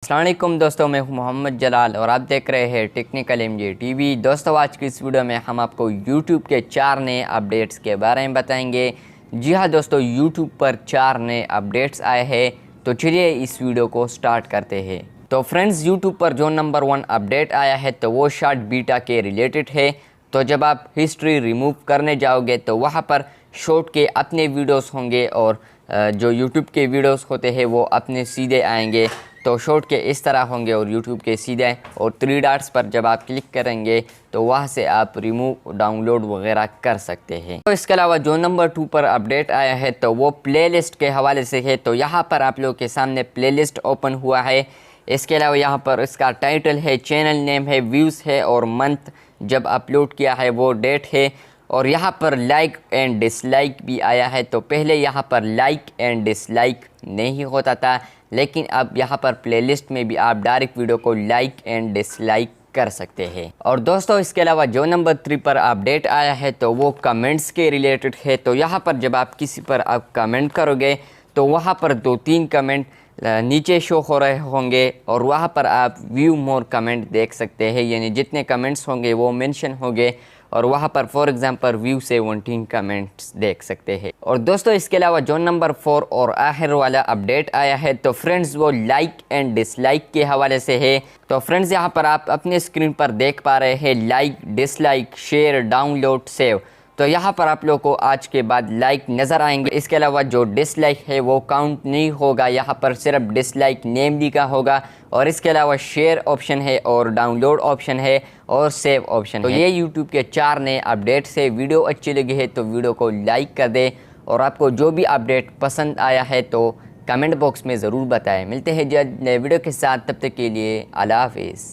अस्सलाम वालेकुम दोस्तों, मैं हूं मोहम्मद जलाल और आप देख रहे हैं टेक्निकल एमजे टीवी। दोस्तों, आज की इस वीडियो में हम आपको यूट्यूब के 4 नए अपडेट्स के बारे में बताएंगे। जी हां दोस्तों, यूट्यूब पर 4 नए अपडेट्स आए हैं, तो चलिए इस वीडियो को स्टार्ट करते हैं। तो फ्रेंड्स, यूट्यूब पर जो नंबर 1 अपडेट आया है तो वो शॉर्ट बीटा के रिलेटेड है। तो जब आप हिस्ट्री रिमूव करने जाओगे तो वहाँ पर शॉर्ट के अपने वीडियोस होंगे और जो यूट्यूब के वीडियोस होते हैं वो अपने सीधे आएंगे। तो शॉर्ट के इस तरह होंगे और यूट्यूब के सीधे, और 3 डॉट्स पर जब आप क्लिक करेंगे तो वहाँ से आप रिमूव डाउनलोड वगैरह कर सकते हैं। तो इसके अलावा जो नंबर 2 पर अपडेट आया है तो वो प्लेलिस्ट के हवाले से है। तो यहाँ पर आप लोगों के सामने प्लेलिस्ट ओपन हुआ है। इसके अलावा यहाँ पर इसका टाइटल है, चैनल नेम है, व्यूज़ है और मंथ जब अपलोड किया है वो डेट है। और यहाँ पर लाइक एंड डिसलाइक भी आया है। तो पहले यहाँ पर लाइक एंड डिसलाइक नहीं होता था, लेकिन अब यहाँ पर प्लेलिस्ट में भी आप डायरेक्ट वीडियो को लाइक एंड डिसलाइक कर सकते हैं। और दोस्तों, इसके अलावा जो नंबर 3 पर अपडेट आया है तो वो कमेंट्स के रिलेटेड है। तो यहाँ पर जब आप किसी पर आप कमेंट करोगे तो वहाँ पर 2-3 कमेंट नीचे शो हो रहे होंगे और वहाँ पर आप व्यू मोर कमेंट देख सकते हैं, यानी जितने कमेंट्स होंगे वो मेंशन होंगे और वहाँ पर फॉर एग्जांपल व्यू 17 कमेंट्स देख सकते हैं। और दोस्तों, इसके अलावा जो नंबर 4 और आखिर वाला अपडेट आया है तो फ्रेंड्स वो लाइक एंड डिसलाइक के हवाले से है। तो फ्रेंड्स, यहाँ पर आप अपने स्क्रीन पर देख पा रहे हैं like, dislike, share, download, save. तो यहाँ पर आप लोगों को आज के बाद लाइक नज़र आएंगे। इसके अलावा जो डिसलाइक है वो काउंट नहीं होगा, यहाँ पर सिर्फ डिसलाइक नेम लिखा होगा। और इसके अलावा शेयर ऑप्शन है और डाउनलोड ऑप्शन है और सेव ऑप्शन है। तो ये यूट्यूब के 4 नए अपडेट्स है। वीडियो अच्छी लगी है तो वीडियो को लाइक कर दें और आपको जो भी अपडेट पसंद आया है तो कमेंट बॉक्स में ज़रूर बताएं। मिलते हैं जल्द नए वीडियो के साथ, तब तक के लिए अल्लाह हाफिज़।